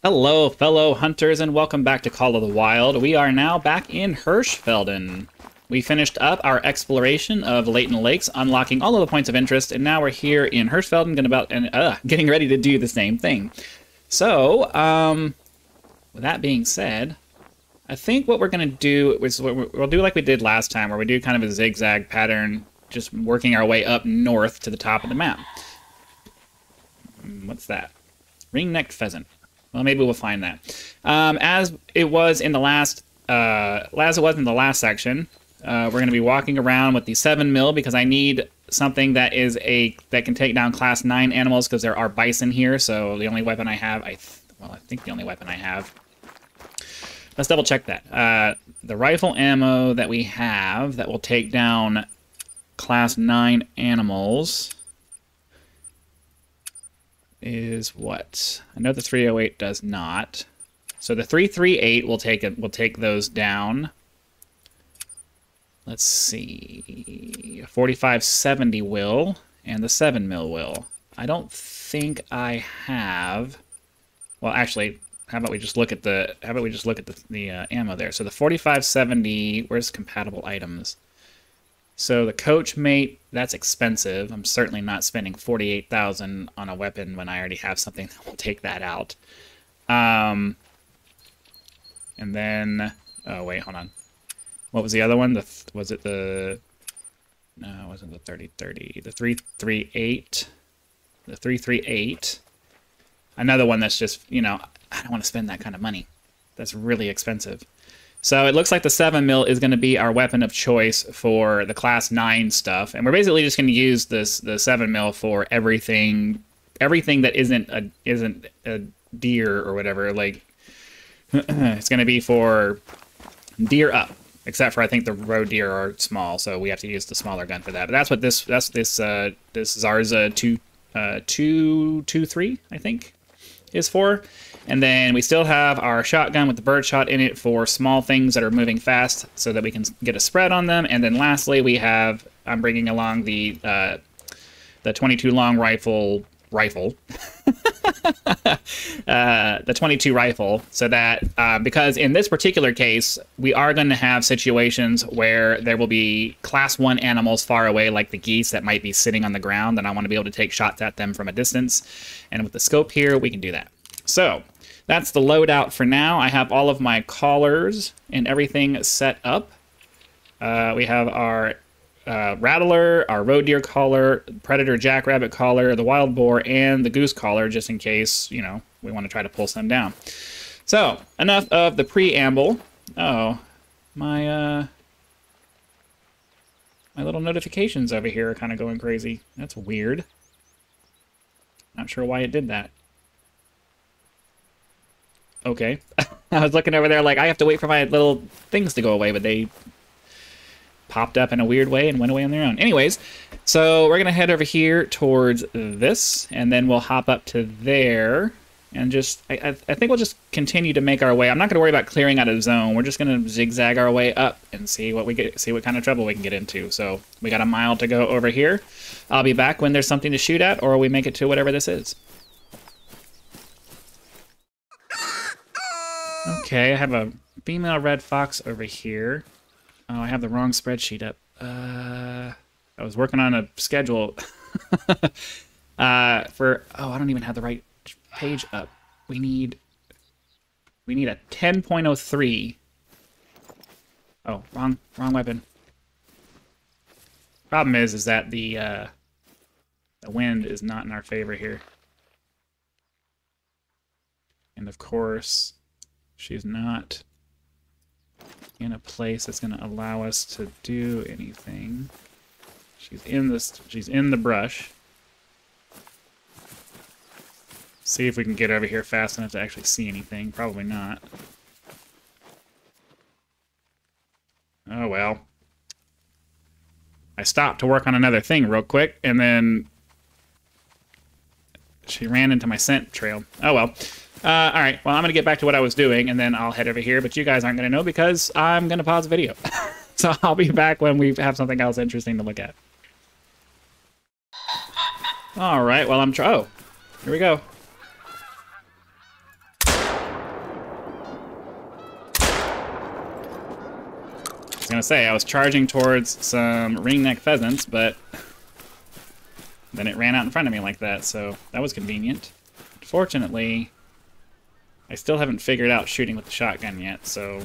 Hello, fellow hunters, and welcome back to Call of the Wild. We are now back in Hirschfelden. We finished up our exploration of Leighton Lakes, unlocking all of the points of interest, and now we're here in Hirschfelden, getting ready to do the same thing. So, with that being said, I think what we're going to do is we'll do like we did last time, where we do kind of a zigzag pattern, just working our way up north to the top of the map. What's that? Ring-necked pheasant. Well, maybe we'll find that. As it was in the last section, we're going to be walking around with the 7mm because I need something that can take down class 9 animals because there are bison here. So the only weapon I have, I think the only weapon I have. Let's double check that. The rifle ammo that we have that will take down class 9 animals is what? I know the 308 does not. So the 338 will take those down. Let's see. 4570 will, and the 7mm will. I don't think I have. Well, actually, how about we just look at the ammo there? So the 4570. Where's compatible items? So the coach mate, that's expensive. I'm certainly not spending 48,000 on a weapon when I already have something that will take that out. And then, oh wait, hold on. What was the other one? No, it wasn't the 3030. The 338. The 338. Another one that's just, I don't want to spend that kind of money. That's really expensive. So it looks like the 7mm is going to be our weapon of choice for the class 9 stuff, and we're basically just going to use the 7mm for everything that isn't a deer or whatever. Like it's going to be for deer up, except for I think the roe deer are small, so we have to use the smaller gun for that. But that's what this Zarza 223 I think is for. And then we still have our shotgun with the birdshot in it for small things that are moving fast so that we can get a spread on them. And then lastly, I'm bringing along the 22 long rifle, the 22 rifle, so that, because in this particular case, we are going to have situations where there will be class 1 animals far away, like the geese that might be sitting on the ground, and I want to be able to take shots at them from a distance. And with the scope here, we can do that. So that's the loadout for now. I have all of my collars and everything set up. We have our rattler, our roe deer collar, predator jackrabbit collar, the wild boar, and the goose collar, just in case, we want to try to pull some down. So, enough of the preamble. Oh, my little notifications over here are kind of going crazy. That's weird. Not sure why it did that. Okay. I was looking over there like, I have to wait for my little things to go away, but they popped up in a weird way and went away on their own. Anyways, so we're going to head over here towards this, and then we'll hop up to there, and just, I think we'll just continue to make our way. I'm not going to worry about clearing out a zone. We're just going to zigzag our way up and see what kind of trouble we can get into. So we got a mile to go over here. I'll be back when there's something to shoot at, or we make it to whatever this is. Okay, I have a female red fox over here. Oh, I have the wrong spreadsheet up. I was working on a schedule I don't even have the right page up. We need a 10.03. Oh, wrong weapon. Problem is that the wind is not in our favor here. And of course, she's not in a place that's going to allow us to do anything. She's in the brush. See if we can get over here fast enough to actually see anything. Probably not. Oh well. I stopped to work on another thing real quick, and then she ran into my scent trail. Oh well. Alright, well, I'm going to get back to what I was doing, and then I'll head over here, but you guys aren't going to know because I'm going to pause the video. So I'll be back when we have something else interesting to look at. Alright, well, oh, here we go. gonna say, I was charging towards some ringneck pheasants, but then it ran out in front of me like that, so that was convenient. Unfortunately, I still haven't figured out shooting with the shotgun yet, so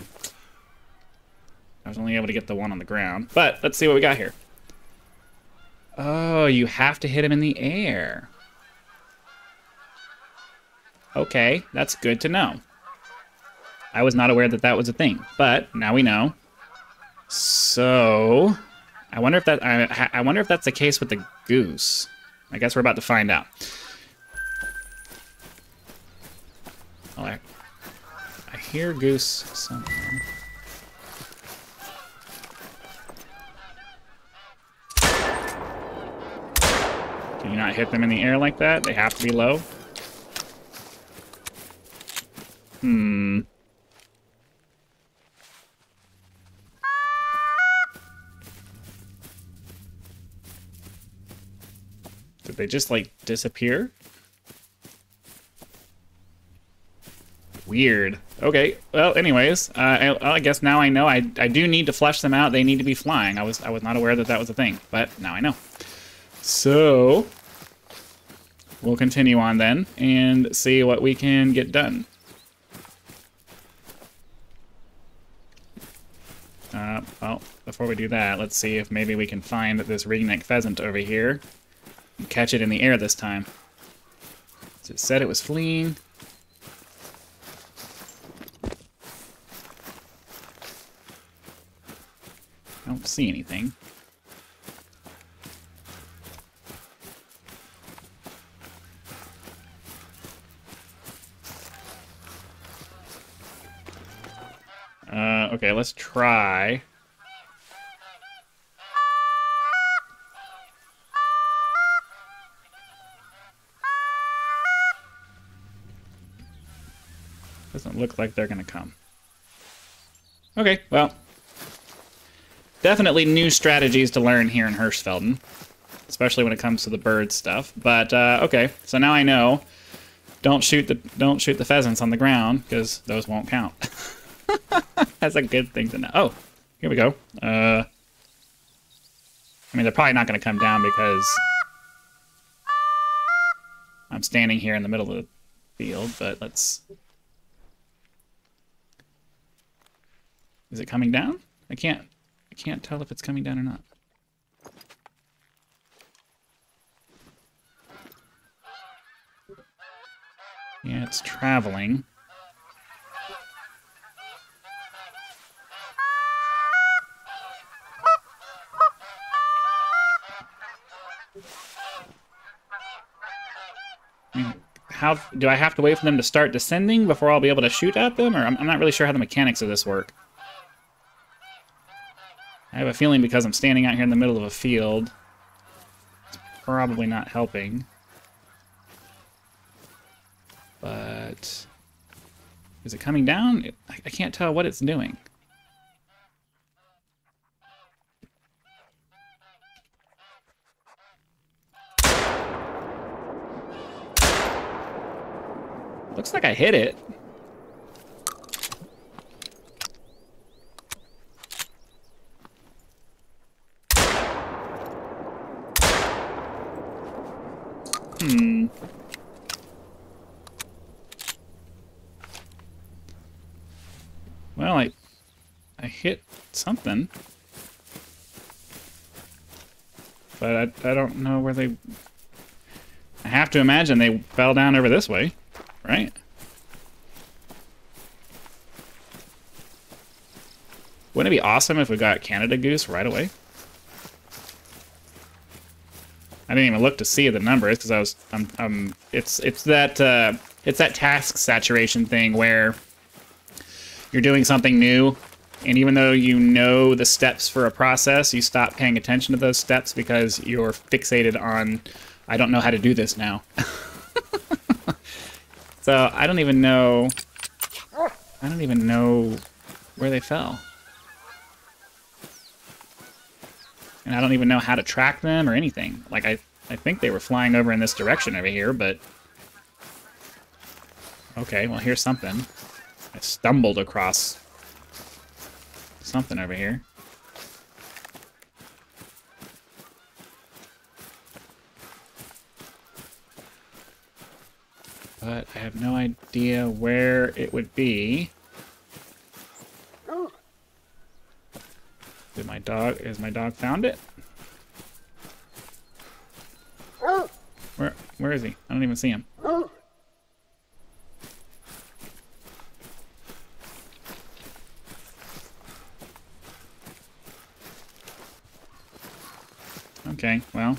I was only able to get the one on the ground. But let's see what we got here. Oh, you have to hit him in the air. Okay, that's good to know. I was not aware that that was a thing, but now we know. So, I wonder if that I wonder if that's the case with the goose. I guess we're about to find out. Oh, I hear goose somewhere. Can you not hit them in the air like that? They have to be low. Did they just, like, disappear? Weird. Okay, well, anyways, I guess now I know I do need to flesh them out. They need to be flying. I was not aware that that was a thing, but now I know. So, we'll continue on then and see what we can get done. Well, before we do that, let's see if maybe we can find this ringneck pheasant over here and catch it in the air this time. So it said it was fleeing. I don't see anything. Okay, let's try. Doesn't look like they're gonna come. Okay, well. Definitely new strategies to learn here in Hirschfelden, especially when it comes to the bird stuff. But okay, so now I know. Don't shoot the pheasants on the ground because those won't count. That's a good thing to know. Oh, here we go. I mean, they're probably not going to come down because I'm standing here in the middle of the field. But let's. Is it coming down? I can't tell if it's coming down or not. Yeah, it's traveling. I mean, how do I have to wait for them to start descending before I'll be able to shoot at them? Or I'm not really sure how the mechanics of this work. I have a feeling because I'm standing out here in the middle of a field, it's probably not helping. But is it coming down? I can't tell what it's doing. Looks like I hit it. Well, I hit something. But I don't know where they... I have to imagine they fell down over this way, right? Wouldn't it be awesome if we got Canada goose right away? I didn't even look to see the numbers because I was it's that task saturation thing where you're doing something new, and even though you know the steps for a process, you stop paying attention to those steps because you're fixated on, I don't know how to do this now. So I don't even know where they fell. And I don't even know how to track them or anything. Like, I think they were flying over in this direction over here, but... Okay, well, here's something. I stumbled across something over here. but I have no idea where it would be. Has my dog found it? Where is he? I don't even see him. Okay, well.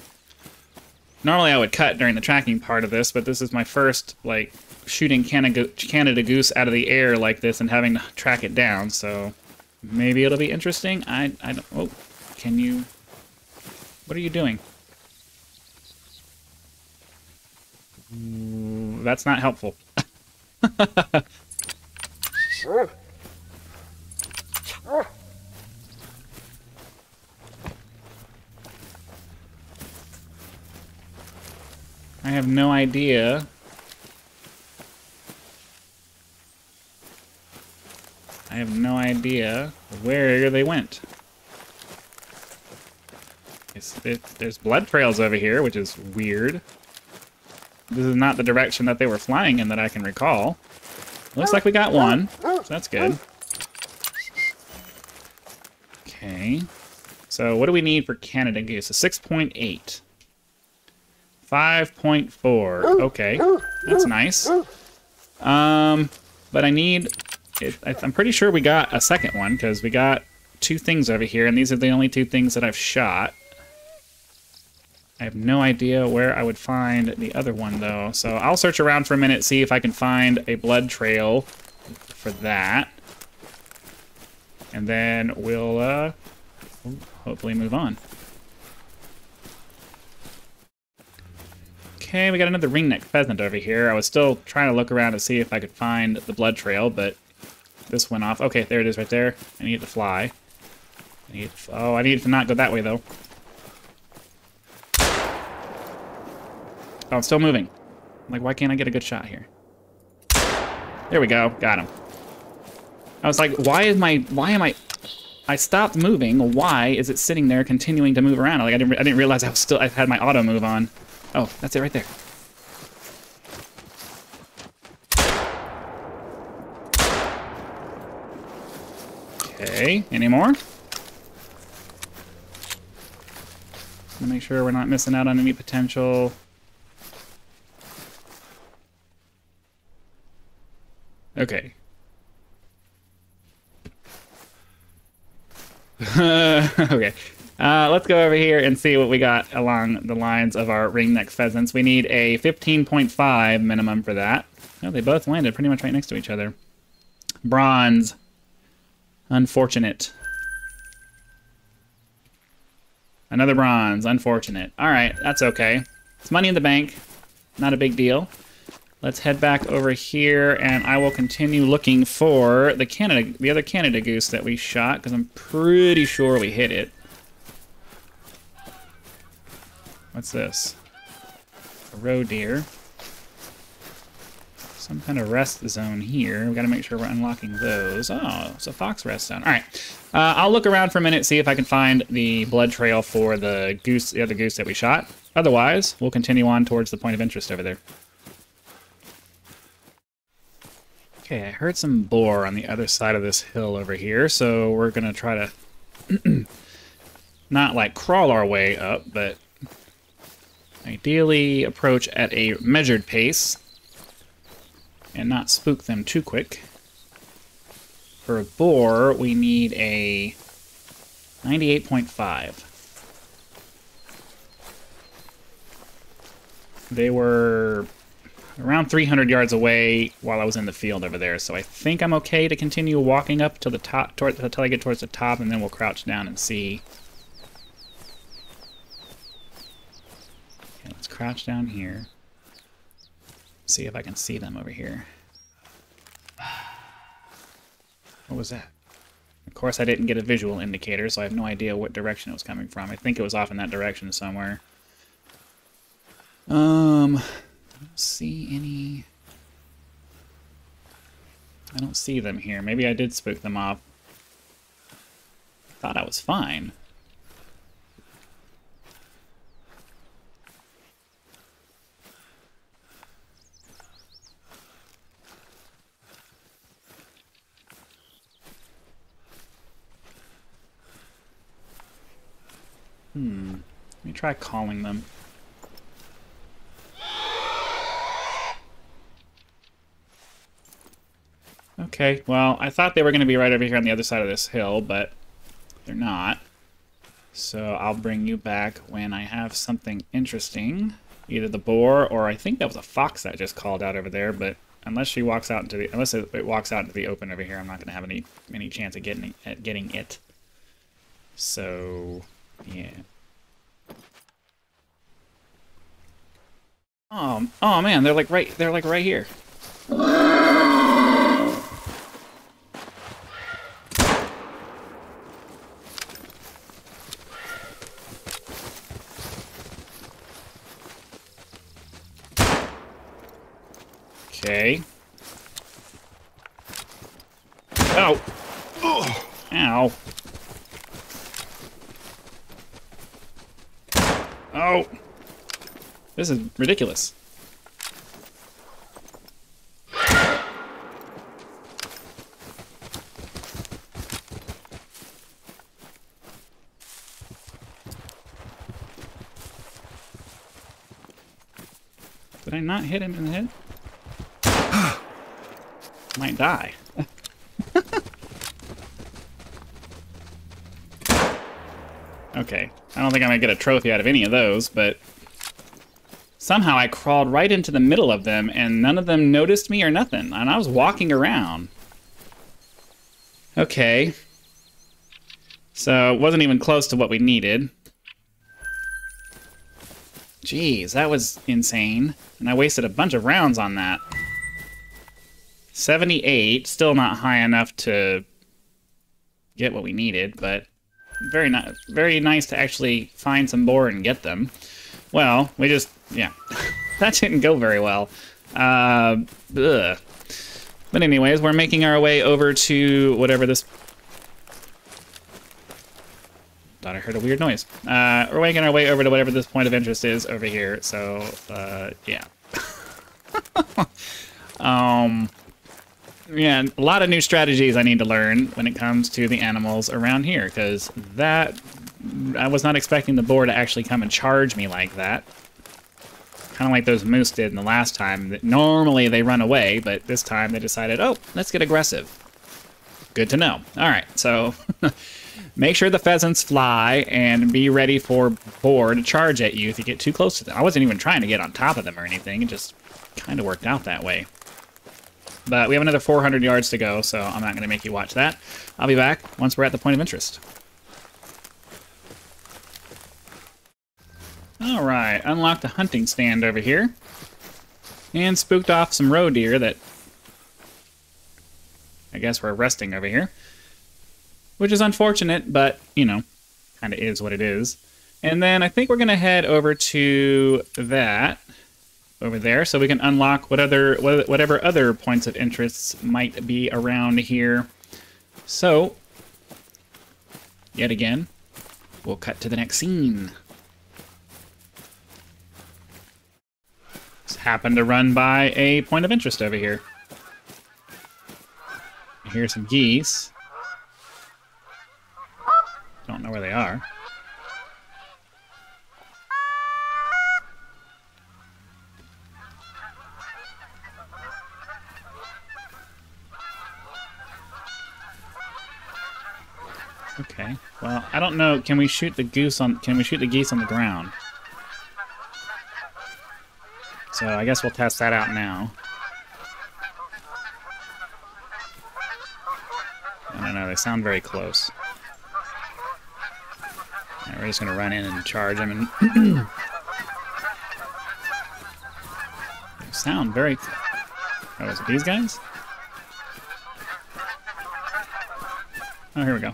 Normally I would cut during the tracking part of this, but this is my first, like, shooting Canada goose out of the air like this and having to track it down, so maybe it'll be interesting. I don't... Oh, can you... What are you doing? That's not helpful. I have no idea. I have no idea where they went. There's blood trails over here, which is weird. This is not the direction that they were flying in that I can recall. Looks like we got one, so that's good. Okay. So what do we need for Canada goose? A 6.8. 5.4. Okay, that's nice. But I need... I'm pretty sure we got a second one, because we got 2 things over here, and these are the only 2 things that I've shot. I have no idea where I would find the other one, though. So I'll search around for a minute, see if I can find a blood trail for that. And then we'll hopefully move on. Okay, we got another ringneck pheasant over here. I was still trying to look around to see if I could find the blood trail, but this went off. Okay, there it is right there. I need it to fly. I need it to not go that way, though. Oh, it's still moving. Like, why can't I get a good shot here? There we go. Got him. I was like, I stopped moving. Why is it sitting there continuing to move around? Like, I didn't realize I had my auto move on. Oh, that's it right there. Okay, any more? I'm gonna make sure we're not missing out on any potential. Okay. Okay. Let's go over here and see what we got along the lines of our ringneck pheasants. We need a 15.5 minimum for that. Oh, they both landed pretty much right next to each other. Bronze. Unfortunate. Another bronze. Unfortunate. All right, that's okay. It's money in the bank. Not a big deal. Let's head back over here, and I will continue looking for the other Canada goose that we shot, because I'm pretty sure we hit it. What's this? A roe deer. Some kind of rest zone here. We got to make sure we're unlocking those. Oh, it's a fox rest zone. All right. I'll look around for a minute, see if I can find the blood trail for the other goose that we shot. Otherwise, we'll continue on towards the point of interest over there. Okay, I heard some boar on the other side of this hill over here, so we're going to try to not, like, crawl our way up, but ideally approach at a measured pace and not spook them too quick. For a boar, we need a 98.5. They were around 300 yards away while I was in the field over there, so I think I'm okay to continue walking up to the top, until I get towards the top, and then we'll crouch down and see. Okay, let's crouch down here. See if I can see them over here. What was that? Of course, I didn't get a visual indicator, so I have no idea what direction it was coming from. I think it was off in that direction somewhere. I don't see any... I don't see them here. Maybe I did spook them off. I thought I was fine. Let me try calling them. Okay, well, I thought they were going to be right over here on the other side of this hill, but they're not. So I'll bring you back when I have something interesting. Either the boar, or I think that was a fox that just called out over there, but unless she walks out into the... Unless it walks out into the open over here, I'm not going to have any chance of getting it. So, yeah. Oh man, they're like right here. Okay. Oh. Ow. Oh. This is ridiculous. Did I not hit him in the head? Might die. Okay. I don't think I'm gonna get a trophy out of any of those, but somehow I crawled right into the middle of them and none of them noticed me or nothing. And I was walking around. Okay. So it wasn't even close to what we needed. Jeez, that was insane. And I wasted a bunch of rounds on that. 78, still not high enough to get what we needed, but very nice to actually find some boar and get them. Well, we just, yeah, that didn't go very well. Ugh. But anyways, we're making our way over to whatever this... Thought I heard a weird noise. We're making our way over to whatever this point of interest is over here, so, yeah. Yeah, a lot of new strategies I need to learn when it comes to the animals around here, because that... I was not expecting the boar to actually come and charge me like that. Kind of like those moose did in the last time. That normally they run away, but this time they decided, oh, let's get aggressive. Good to know. All right, so make sure the pheasants fly and be ready for boar to charge at you if you get too close to them. I wasn't even trying to get on top of them or anything. It just kind of worked out that way. But we have another 400 yards to go, so I'm not going to make you watch that. I'll be back once we're at the point of interest. Alright, unlocked a hunting stand over here. And spooked off some roe deer that I guess were resting over here. Which is unfortunate, but, you know, kind of is what it is. And then I think we're going to head over to that over there, so we can unlock whatever other points of interest might be around here. So, yet again, we'll cut to the next scene. Just happened to run by a point of interest over here. Here's some geese. Don't know where they are. Okay. Well, I don't know. Can we shoot the geese on the ground? So I guess we'll test that out now. I don't know. They sound very close. Right, we're just gonna run in and charge them and they sound very. Oh, is it these guys? Oh, here we go.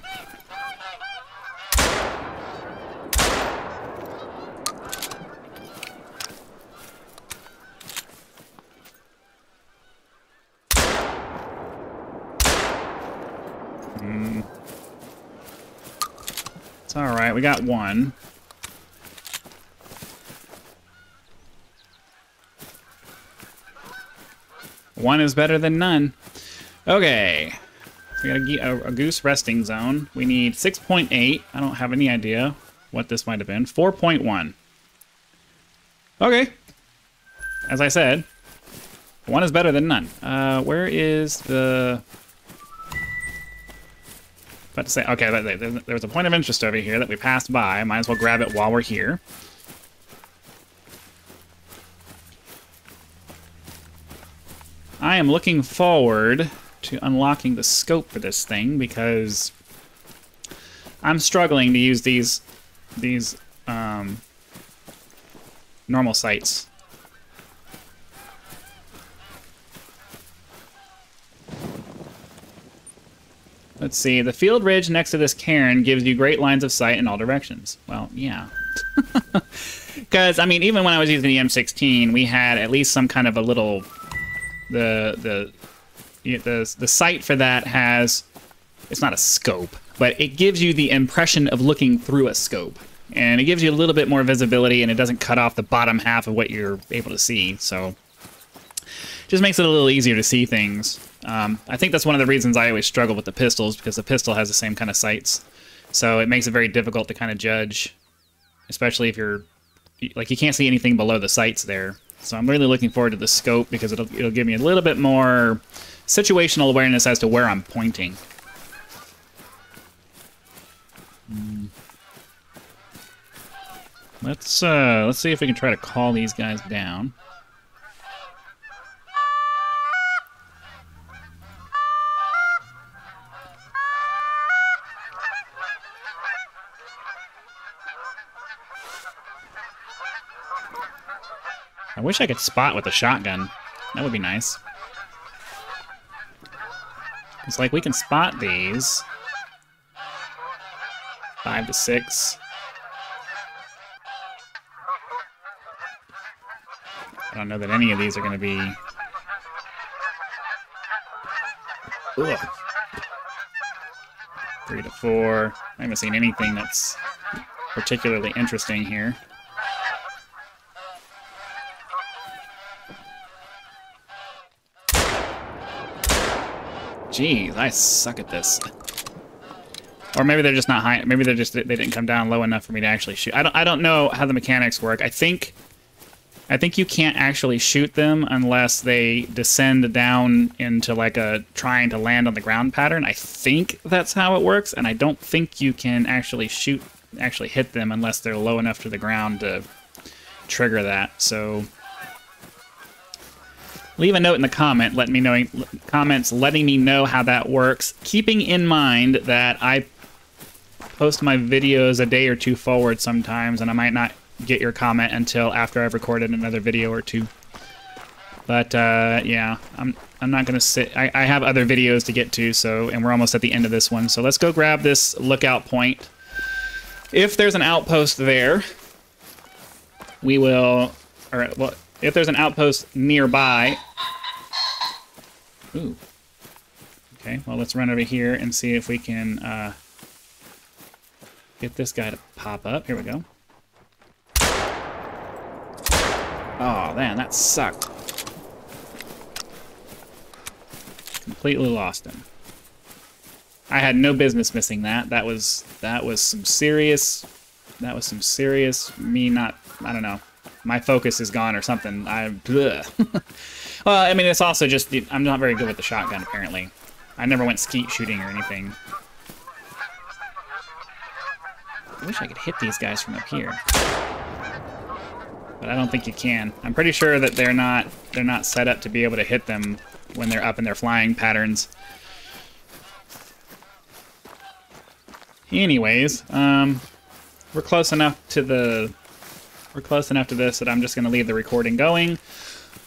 It's alright, we got one. One is better than none. Okay. We got a goose resting zone. We need 6.8. I don't have any idea what this might have been. 4.1. Okay. As I said, one is better than none. Where is the... About to say, okay, there was a point of interest over here that we passed by. Might as well grab it while we're here. I am looking forward to unlocking the scope for this thing because I'm struggling to use these normal sights. Let's see. The field ridge next to this cairn gives you great lines of sight in all directions. Well, yeah. Because, I mean, even when I was using the M16, we had at least some kind of a little... The sight for that has... It's not a scope, but it gives you the impression of looking through a scope. And it gives you a little bit more visibility, and it doesn't cut off the bottom half of what you're able to see, so... Just makes it a little easier to see things. I think that's one of the reasons I always struggle with the pistols, because the pistol has the same kind of sights. So it makes it very difficult to kind of judge, especially if you're... Like, you can't see anything below the sights there. So I'm really looking forward to the scope, because it'll give me a little bit more situational awareness as to where I'm pointing. Let's see if we can try to call these guys down. I wish I could spot with a shotgun. That would be nice. It's like we can spot these. 5 to 6. I don't know that any of these are going to be... Ugh. 3 to 4. I haven't seen anything that's particularly interesting here. Jeez, I suck at this. Or maybe they're just not high. Maybe they didn't come down low enough for me to actually shoot. I don't know how the mechanics work. I think you can't actually shoot them unless they descend down into like a trying to land on the ground pattern. I think that's how it works, and I don't think you can actually hit them unless they're low enough to the ground to trigger that. So leave a note in the comments letting me know how that works, keeping in mind that I post my videos a day or two forward sometimes, and I might not get your comment until after I've recorded another video or two. But yeah, I'm not gonna sit. I have other videos to get to, and we're almost at the end of this one. So let's go grab this lookout point. If there's an outpost there, we will. All right. Well, if there's an outpost nearby. Ooh. Okay, well, let's run over here and see if we can get this guy to pop up. Here we go. Oh, man, that sucked. Completely lost him. I had no business missing that. That was some serious me not, I don't know. My focus is gone or something. Well, I mean, it's also just, I'm not very good with the shotgun, apparently. I never went skeet shooting or anything. I wish I could hit these guys from up here. But I don't think you can. I'm pretty sure that they're not set up to be able to hit them when they're up in their flying patterns. Anyways, we're close enough to this that I'm just going to leave the recording going.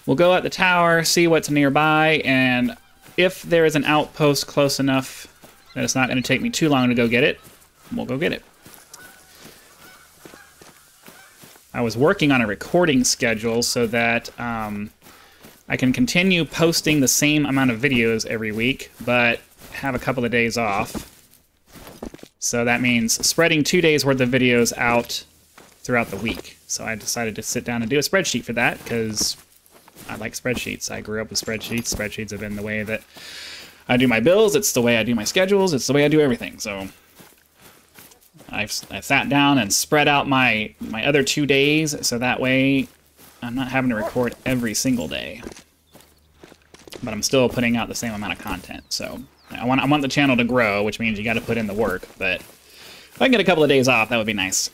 We'll go at the tower, see what's nearby, and if there is an outpost close enough that it's not going to take me too long to go get it, we'll go get it. I was working on a recording schedule so that I can continue posting the same amount of videos every week, but have a couple of days off. So that means spreading 2 days worth of videos out throughout the week. So I decided to sit down and do a spreadsheet for that because I like spreadsheets. I grew up with spreadsheets. Spreadsheets have been the way that I do my bills. It's the way I do my schedules. It's the way I do everything. So I've sat down and spread out my other 2 days, so that way I'm not having to record every single day. But I'm still putting out the same amount of content, so I want the channel to grow, which means you got to put in the work. But if I can get a couple of days off, that would be nice.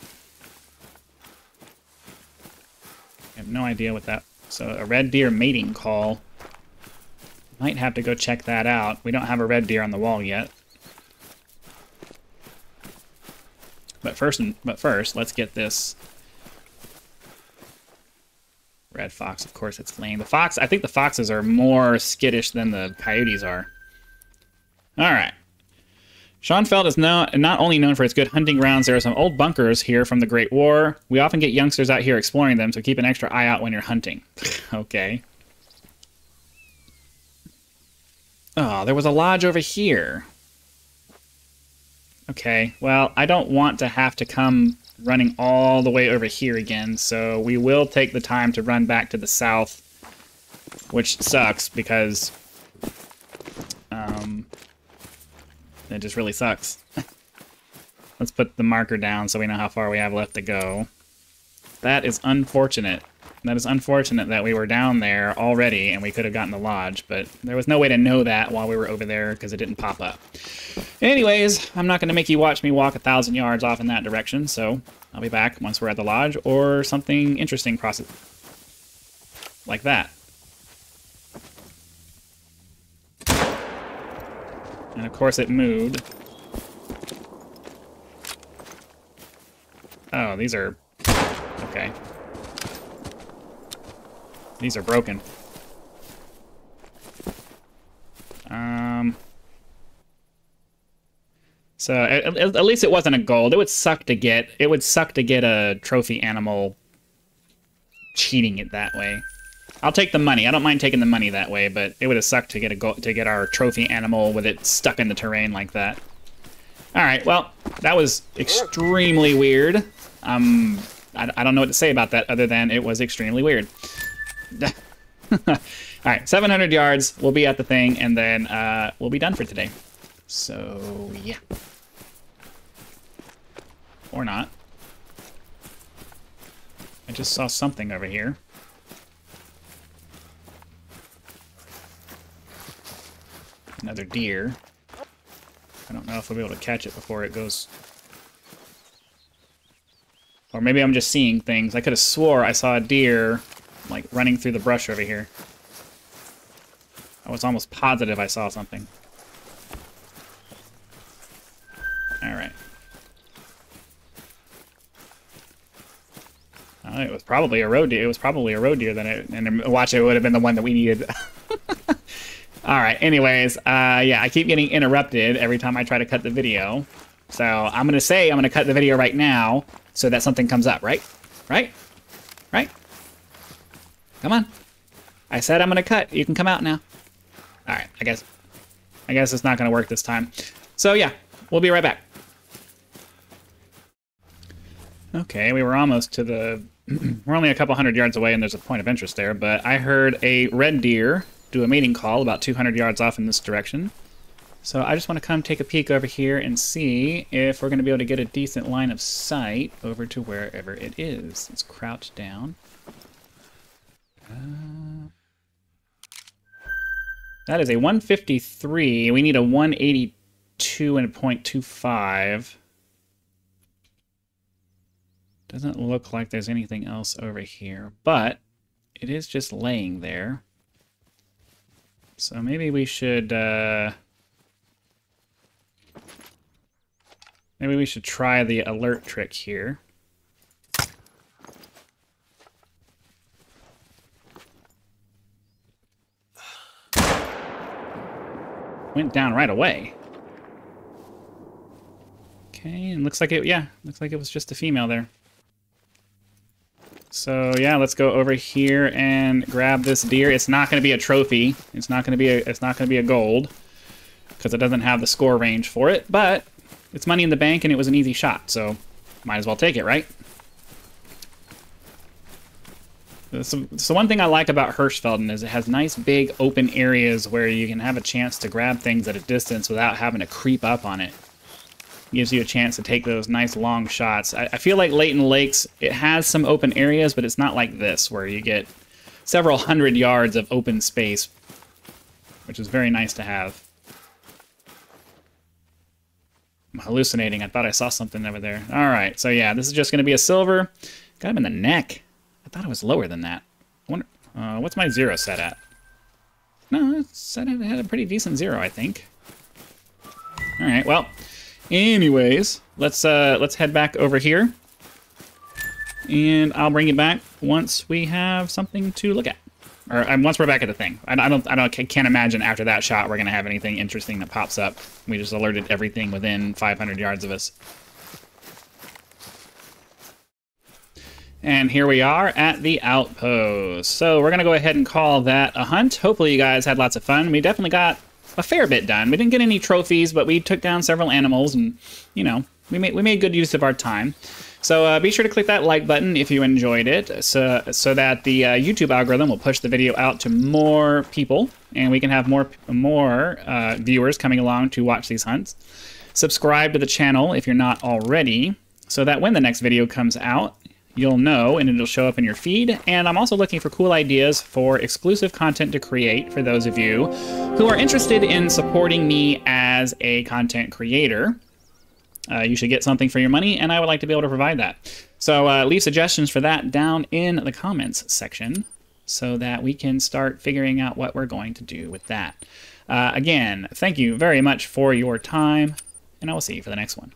I have no idea what that... So a red deer mating call. Might have to go check that out. We don't have a red deer on the wall yet. But first, let's get this red fox. Of course, it's laying. The fox. I think the foxes are more skittish than the coyotes are. All right. Hirschfelden is not only known for its good hunting grounds. There are some old bunkers here from the Great War. We often get youngsters out here exploring them, so keep an extra eye out when you're hunting. Okay. Oh, there was a lodge over here. Okay, well, I don't want to have to come running all the way over here again, so we will take the time to run back to the south, which sucks because it just really sucks. Let's put the marker down so we know how far we have left to go. That is unfortunate. That is unfortunate that we were down there already and we could have gotten the lodge, but there was no way to know that while we were over there because it didn't pop up. Anyways, I'm not going to make you watch me walk 1,000 yards off in that direction, so I'll be back once we're at the lodge or something interesting like that. And of course it moved. Oh, these are... okay. These are broken. So at least it wasn't a gold. It would suck to get. It would suck to get a trophy animal cheating it that way. I'll take the money. I don't mind taking the money that way, but it would have sucked to get our trophy animal with it stuck in the terrain like that. All right. Well, that was extremely weird. I don't know what to say about that other than it was extremely weird. All right, 700 yards. We'll be at the thing, and then we'll be done for today. So, yeah. Or not. I just saw something over here. Another deer. I don't know if we'll be able to catch it before it goes... Or maybe I'm just seeing things. I could have swore I saw a deer, like, running through the brush over here. I was almost positive I saw something. Alright. It was probably a road deer. It was probably a road deer then and watch, it would have been the one that we needed. Alright, anyways, yeah, I keep getting interrupted every time I try to cut the video. So I'm going to say I'm going to cut the video right now so that something comes up, right? Right? Right? Come on. I said I'm going to cut. You can come out now. Alright, I guess it's not going to work this time. So yeah, we'll be right back. Okay, we were almost to the... we're only a couple hundred yards away and there's a point of interest there, but I heard a red deer do a mating call about 200 yards off in this direction. So I just want to come take a peek over here and see if we're going to be able to get a decent line of sight over to wherever it is. Let's crouch down. That is a 153. We need a 182 and a .25. Doesn't look like there's anything else over here, but it is just laying there. So maybe we should try the alert trick here. Went down right away. Okay, and looks like it, yeah, looks like it was just a female there. So yeah, let's go over here and grab this deer. It's not going to be a trophy. It's not going to be a gold because it doesn't have the score range for it, but it's money in the bank and it was an easy shot, so might as well take it, right? So one thing I like about Hirschfelden is it has nice big open areas where you can have a chance to grab things at a distance without having to creep up on it. Gives you a chance to take those nice long shots. I feel like Layton Lakes, it has some open areas, but it's not like this, where you get several hundred yards of open space, which is very nice to have. I'm hallucinating. I thought I saw something over there. All right, so yeah, this is just going to be a silver. Got him in the neck. I thought it was lower than that. I wonder, what's my 0 set at? No, it had a pretty decent 0, I think. All right, well, anyways, let's head back over here, and I'll bring you back once we have something to look at, or once we're back at the thing. I can't imagine after that shot we're gonna have anything interesting that pops up. We just alerted everything within 500 yards of us. And here we are at the outpost. So we're gonna go ahead and call that a hunt. Hopefully you guys had lots of fun. We definitely got a fair bit done. We didn't get any trophies, but we took down several animals, and you know, we made good use of our time. So be sure to click that like button if you enjoyed it, so that the YouTube algorithm will push the video out to more people, and we can have more viewers coming along to watch these hunts. Subscribe to the channel if you're not already, so that when the next video comes out, you'll know and it'll show up in your feed. And I'm also looking for cool ideas for exclusive content to create for those of you who are interested in supporting me as a content creator. You should get something for your money, and I would like to be able to provide that. So leave suggestions for that down in the comments section so that we can start figuring out what we're going to do with that. Again, thank you very much for your time, and I will see you for the next one.